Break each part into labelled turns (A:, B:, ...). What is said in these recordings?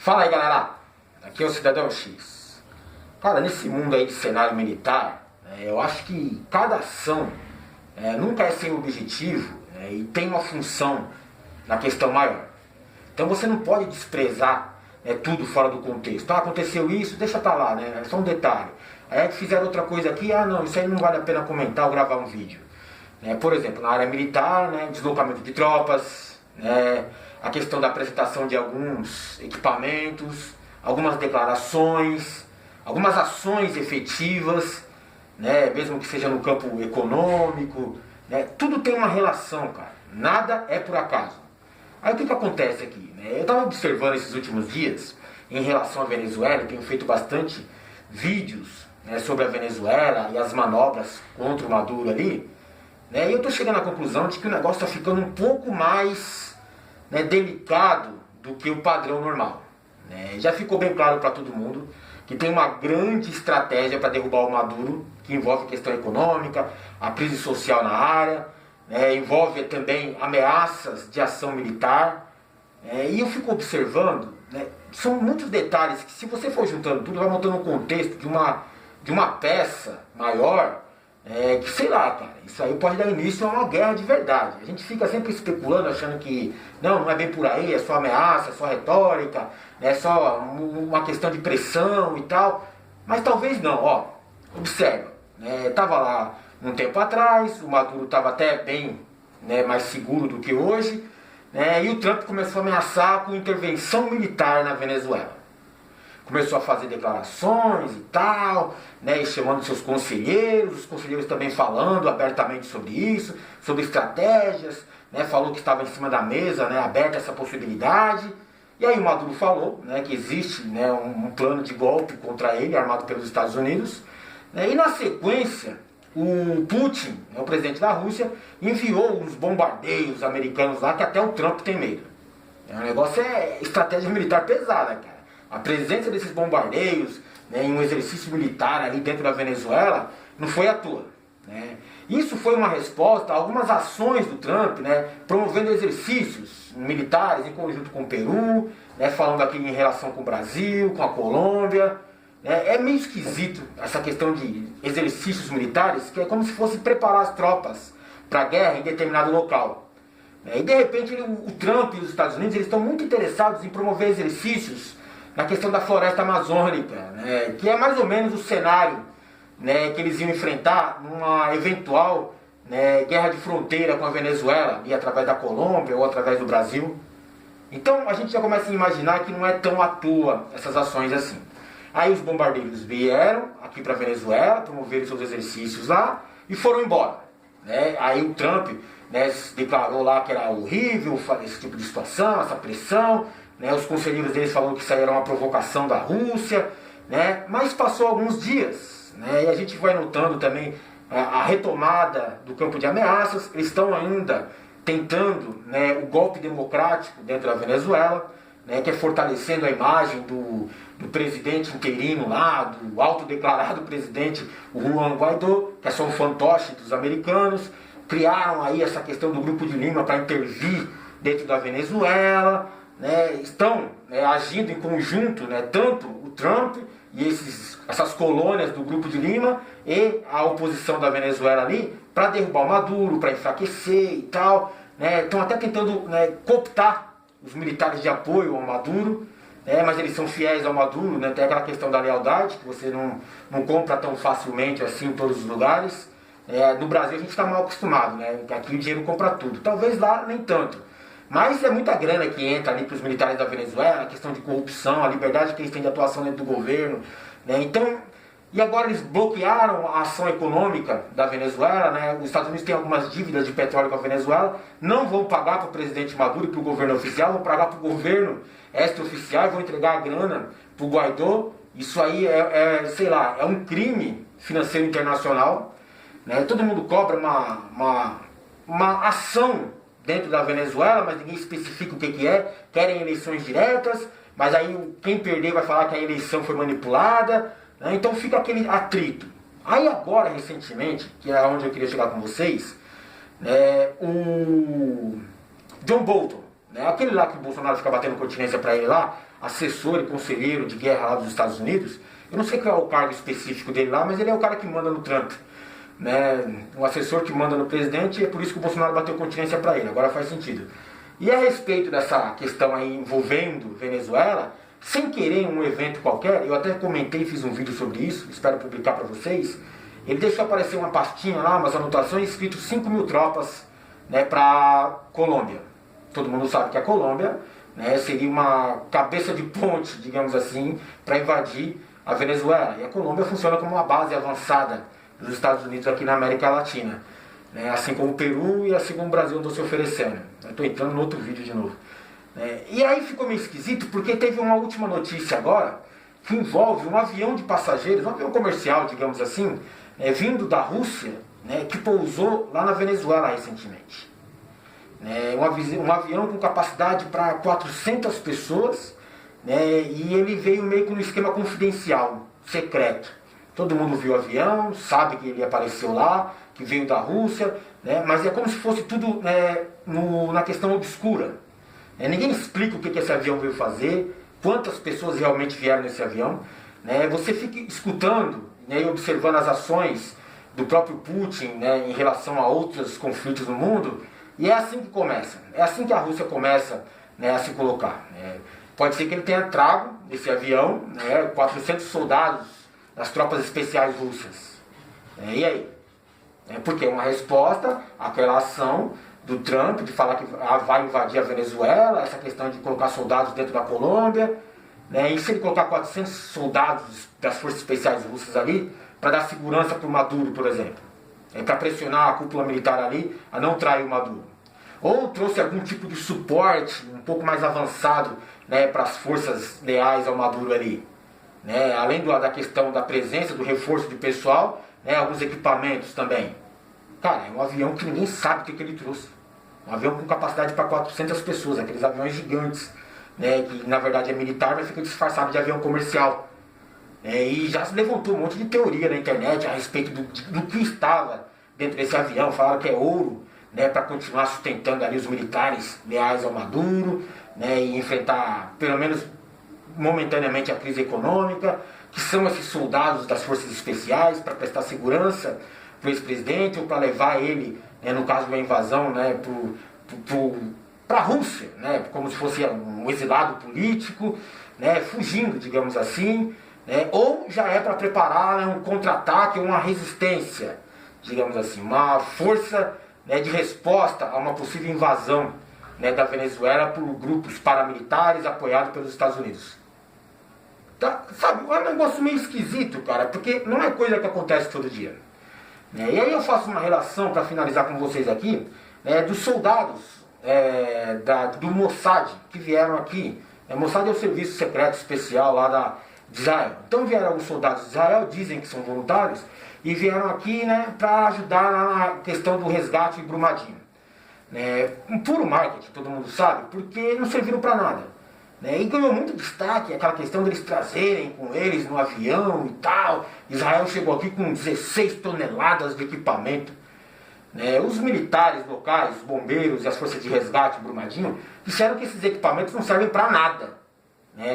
A: Fala aí, galera, aqui é o Cidadão X. Cara, nesse mundo aí de cenário militar, eu acho que cada ação nunca é sem objetivo e tem uma função na questão maior. Então você não pode desprezar tudo fora do contexto. Ah, aconteceu isso, deixa pra lá, né? É só um detalhe. Aí fizeram outra coisa aqui, não, isso aí não vale a pena comentar ou gravar um vídeo. Por exemplo, na área militar, deslocamento de tropas, a questão da apresentação de alguns equipamentos, algumas declarações, algumas ações efetivas, mesmo que seja no campo econômico, tudo tem uma relação, cara. Nada é por acaso. Aí o que acontece aqui? Eu estava observando esses últimos dias em relação à Venezuela, tenho feito bastante vídeos sobre a Venezuela e as manobras contra o Maduro ali, e eu estou chegando à conclusão de que o negócio está ficando um pouco mais delicado do que o padrão normal. Já ficou bem claro para todo mundo que tem uma grande estratégia para derrubar o Maduro, que envolve questão econômica, a crise social na área, envolve também ameaças de ação militar. E eu fico observando, são muitos detalhes que, se você for juntando tudo, vai montando um contexto de uma peça maior, que sei lá, cara, isso aí pode dar início a uma guerra de verdade. A gente fica sempre especulando, achando que não é bem por aí, é só ameaça, é só retórica, é só uma questão de pressão e tal. Mas talvez não, observa, tava lá um tempo atrás, o Maduro estava até bem mais seguro do que hoje, e o Trump começou a ameaçar com intervenção militar na Venezuela. Começou a fazer declarações e tal, e chamando seus conselheiros, os conselheiros também falando abertamente sobre isso, sobre estratégias, falou que estava em cima da mesa, aberta essa possibilidade. E aí o Maduro falou que existe um plano de golpe contra ele, armado pelos Estados Unidos, e na sequência o Putin, o presidente da Rússia, enviou uns bombardeios americanos lá que até o Trump tem medo. O negócio é estratégia militar pesada, cara. A presença desses bombardeios em um exercício militar ali dentro da Venezuela não foi à toa. Isso foi uma resposta a algumas ações do Trump, promovendo exercícios militares em conjunto com o Peru, falando aqui em relação com o Brasil, com a Colômbia. É meio esquisito essa questão de exercícios militares, que é como se fosse preparar as tropas para a guerra em determinado local. E de repente o Trump e os Estados Unidos estão muito interessados em promover exercícios na questão da floresta amazônica, que é mais ou menos o cenário que eles iam enfrentar numa eventual guerra de fronteira com a Venezuela, e através da Colômbia ou através do Brasil. Então a gente já começa a imaginar que não é tão à toa essas ações assim. Aí os bombardeiros vieram aqui para a Venezuela, promoveram seus exercícios lá e foram embora. Aí o Trump declarou lá que era horrível esse tipo de situação, essa pressão. Os conselheiros deles falaram que isso aí era uma provocação da Rússia, mas passou alguns dias, e a gente vai notando também a retomada do campo de ameaças. Eles estão ainda tentando o golpe democrático dentro da Venezuela, que é fortalecendo a imagem do presidente interino lá, do autodeclarado presidente Juan Guaidó, que é só um fantoche dos americanos. Criaram aí essa questão do Grupo de Lima para intervir dentro da Venezuela. Estão agindo em conjunto, tanto o Trump e essas colônias do Grupo de Lima e a oposição da Venezuela ali, para derrubar o Maduro, para enfraquecer e tal. Estão até tentando cooptar os militares de apoio ao Maduro, mas eles são fiéis ao Maduro, tem aquela questão da lealdade, que você não compra tão facilmente assim em todos os lugares. No Brasil a gente está mal acostumado, que aqui o dinheiro compra tudo. Talvez lá nem tanto. Mas é muita grana que entra ali para os militares da Venezuela, a questão de corrupção, a liberdade que eles têm de atuação dentro do governo. Então, e agora eles bloquearam a ação econômica da Venezuela. Os Estados Unidos têm algumas dívidas de petróleo com a Venezuela, não vão pagar para o presidente Maduro e para o governo oficial, vão pagar para o governo extraoficial e vão entregar a grana para o Guaidó. Isso aí é um crime financeiro internacional. Todo mundo cobra uma ação dentro da Venezuela, mas ninguém especifica o que é. Querem eleições diretas, mas aí quem perder vai falar que a eleição foi manipulada, então fica aquele atrito. Aí agora, recentemente, que é onde eu queria chegar com vocês, o John Bolton, aquele lá que o Bolsonaro fica batendo continência para ele lá, assessor e conselheiro de guerra lá dos Estados Unidos. Eu não sei qual é o cargo específico dele lá, mas ele é o cara que manda no Trump, né? O assessor que manda no presidente, e é por isso que o Bolsonaro bateu continência para ele. Agora faz sentido. E a respeito dessa questão aí envolvendo Venezuela, sem querer um evento qualquer, eu até comentei, fiz um vídeo sobre isso, espero publicar para vocês. Ele deixou aparecer uma pastinha lá, umas anotações, escrito 5.000 tropas, né, para Colômbia. Todo mundo sabe que a Colômbia, né, seria uma cabeça de ponte, digamos assim, para invadir a Venezuela. E a Colômbia funciona como uma base avançada dos Estados Unidos aqui na América Latina, né, assim como o Peru e assim como o Brasil andou se oferecendo. Estou entrando no outro vídeo de novo. E aí ficou meio esquisito porque teve uma última notícia agora que envolve um avião de passageiros, um avião comercial, digamos assim, vindo da Rússia, né, que pousou lá na Venezuela recentemente. Um avião com capacidade para 400 pessoas, né, e ele veio meio que no esquema confidencial, secreto. Todo mundo viu o avião, sabe que ele apareceu lá, que veio da Rússia, né, mas é como se fosse tudo na questão obscura. Ninguém explica o que esse avião veio fazer, quantas pessoas realmente vieram nesse avião. Você fica escutando, né, e observando as ações do próprio Putin, né, em relação a outros conflitos no mundo, e é assim que começa. É assim que a Rússia começa, né, a se colocar. Pode ser que ele tenha trago nesse avião, né, 400 soldados das tropas especiais russas. E aí? Porque é uma resposta àquela ação do Trump, de falar que vai invadir a Venezuela, essa questão de colocar soldados dentro da Colômbia, né? E se ele colocar 400 soldados das forças especiais russas ali, para dar segurança para o Maduro, por exemplo, para pressionar a cúpula militar ali a não trair o Maduro. Ou trouxe algum tipo de suporte um pouco mais avançado, né, para as forças leais ao Maduro ali. Além da questão da presença, do reforço de pessoal, né, alguns equipamentos também. Cara, é um avião que ninguém sabe o que ele trouxe. Um avião com capacidade para 400 pessoas, aqueles aviões gigantes, né, que na verdade é militar, mas fica disfarçado de avião comercial. E já se levantou um monte de teoria na internet a respeito do que estava dentro desse avião. Falaram que é ouro, né, para continuar sustentando ali os militares leais ao Maduro, né, e enfrentar, pelo menos momentaneamente, a crise econômica, que são esses soldados das forças especiais para prestar segurança para o ex-presidente ou para levar ele, né, no caso de uma invasão, né, para a Rússia, né, como se fosse um exilado político, né, fugindo, digamos assim, né, ou já é para preparar, né, um contra-ataque ou uma resistência, digamos assim, uma força, né, de resposta a uma possível invasão, né, da Venezuela por grupos paramilitares apoiados pelos Estados Unidos. Tá, sabe, é um negócio meio esquisito, cara, porque não é coisa que acontece todo dia. E aí eu faço uma relação, para finalizar com vocês aqui, dos soldados do Mossad que vieram aqui. Mossad é o serviço secreto especial lá de Israel. Então vieram alguns soldados de Israel, dizem que são voluntários, e vieram aqui, né, para ajudar na questão do resgate em Brumadinho. Um puro marketing, todo mundo sabe, porque não serviram para nada. E ganhou muito destaque aquela questão deles trazerem com eles no avião e tal. Israel chegou aqui com 16 toneladas de equipamento. Os militares locais, os bombeiros e as forças de resgate em Brumadinho disseram que esses equipamentos não servem para nada,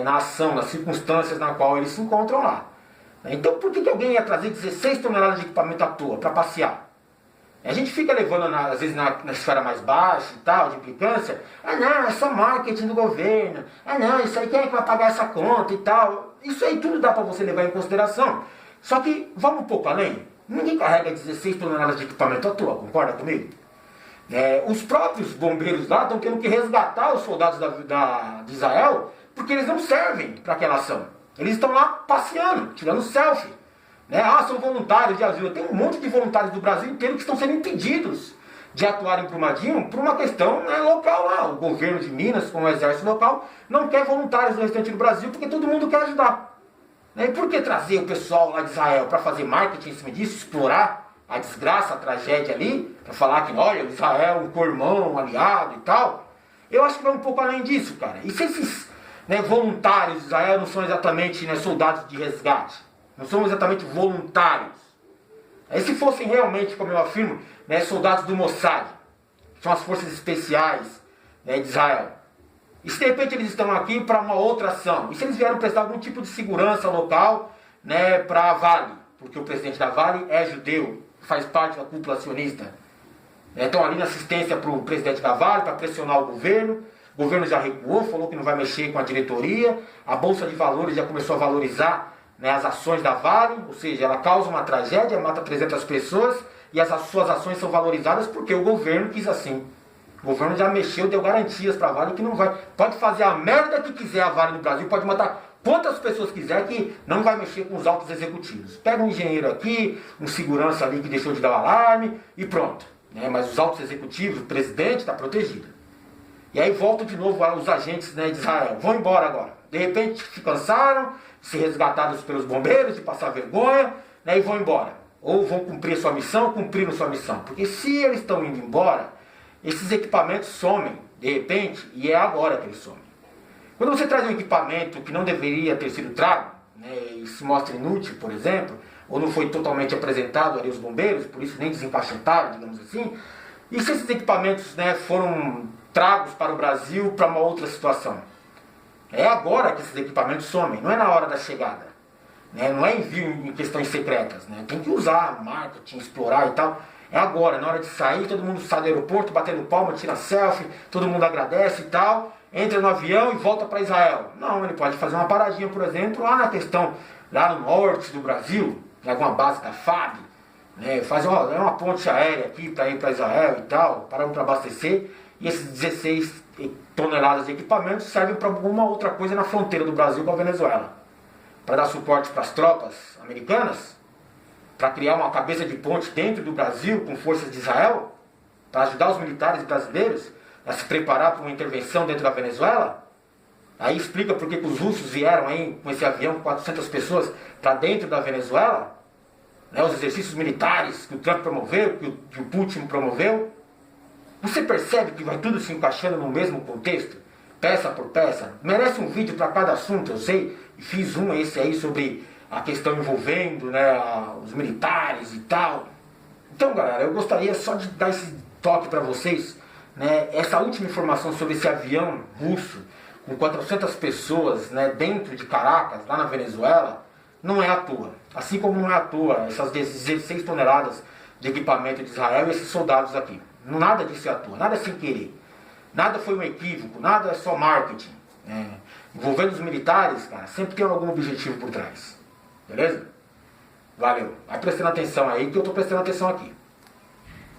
A: na ação, nas circunstâncias na qual eles se encontram lá. Então por que alguém ia trazer 16 toneladas de equipamento à toa para passear? A gente fica levando, às vezes, na esfera mais baixa e tal, de implicância. Ah, não, é só marketing do governo. Ah, não, isso aí, quem é que vai pagar essa conta e tal? Isso aí tudo dá para você levar em consideração. Só que, vamos um pouco além. Ninguém carrega 16 toneladas de equipamento à toa, concorda comigo? Os próprios bombeiros lá estão tendo que resgatar os soldados de Israel, porque eles não servem para aquela ação. Eles estão lá passeando, tirando selfie. São voluntários de ajuda. Tem um monte de voluntários do Brasil inteiro que estão sendo impedidos de atuar em Brumadinho por uma questão, local lá. O governo de Minas, com o exército local, não quer voluntários no restante do Brasil porque todo mundo quer ajudar. E por que trazer o pessoal lá de Israel para fazer marketing em cima disso, explorar a desgraça, a tragédia ali, para falar que, olha, Israel é um co-irmão, um aliado e tal? Eu acho que vai um pouco além disso, cara. E se esses voluntários de Israel não são exatamente soldados de resgate? Não são exatamente voluntários? E se fossem realmente, como eu afirmo, soldados do Mossad, que são as forças especiais, de Israel? E se de repente eles estão aqui para uma outra ação? E se eles vieram prestar algum tipo de segurança local, né, para a Vale? Porque o presidente da Vale é judeu, faz parte da cúpula acionista. Estão ali na assistência para o presidente da Vale, para pressionar o governo. O governo já recuou, falou que não vai mexer com a diretoria. A Bolsa de Valores já começou a valorizar, né, as ações da Vale, ou seja, ela causa uma tragédia, mata 300 pessoas e as suas ações são valorizadas porque o governo quis assim. O governo já mexeu, deu garantias para a Vale que não vai. Pode fazer a merda que quiser a Vale no Brasil, pode matar quantas pessoas quiser que não vai mexer com os altos executivos. Pega um engenheiro aqui, um segurança ali que deixou de dar o alarme e pronto. Né? Mas os altos executivos, o presidente está protegido. E aí voltam de novo os agentes, né, de Israel. Vão embora agora. De repente se cansaram, se resgatados pelos bombeiros, de passar vergonha, né, e vão embora. Ou vão cumprir sua missão, cumpriram sua missão. Porque se eles estão indo embora, esses equipamentos somem, de repente, e é agora que eles somem. Quando você traz um equipamento que não deveria ter sido trago, né, e se mostra inútil, por exemplo, ou não foi totalmente apresentado ali aos bombeiros, por isso nem desencaixotaram, digamos assim, e se esses equipamentos, né, foram tragos para o Brasil para uma outra situação? É agora que esses equipamentos somem, não é na hora da chegada. Né? Não é envio em questões secretas. Né? Tem que usar marketing, explorar e tal. É agora, na hora de sair, todo mundo sai do aeroporto, batendo palma, tira selfie, todo mundo agradece e tal, entra no avião e volta para Israel. Não, ele pode fazer uma paradinha, por exemplo, lá na questão, lá no norte do Brasil, em alguma base da FAB, né? Faz uma ponte aérea aqui para ir para Israel e tal, parando para abastecer, e esses 16 toneladas de equipamentos servem para alguma outra coisa na fronteira do Brasil com a Venezuela. Para dar suporte para as tropas americanas, para criar uma cabeça de ponte dentro do Brasil com forças de Israel, para ajudar os militares brasileiros a se preparar para uma intervenção dentro da Venezuela. Aí explica por que os russos vieram aí com esse avião com 400 pessoas para dentro da Venezuela, né, os exercícios militares que o Trump promoveu, que o Putin promoveu. Você percebe que vai tudo se encaixando no mesmo contexto? Peça por peça. Merece um vídeo para cada assunto, eu sei. Fiz esse aí sobre a questão envolvendo, né, os militares e tal. Então, galera, eu gostaria só de dar esse toque para vocês. Né, essa última informação sobre esse avião russo com 400 pessoas, né, dentro de Caracas, lá na Venezuela, não é à toa. Assim como não é à toa essas 16 toneladas de equipamento de Israel e esses soldados aqui. Nada disso é à toa, nada é sem querer. Nada foi um equívoco, nada é só marketing. Envolvendo os militares, cara, sempre tem algum objetivo por trás. Beleza? Valeu. Vai prestando atenção aí que eu tô prestando atenção aqui.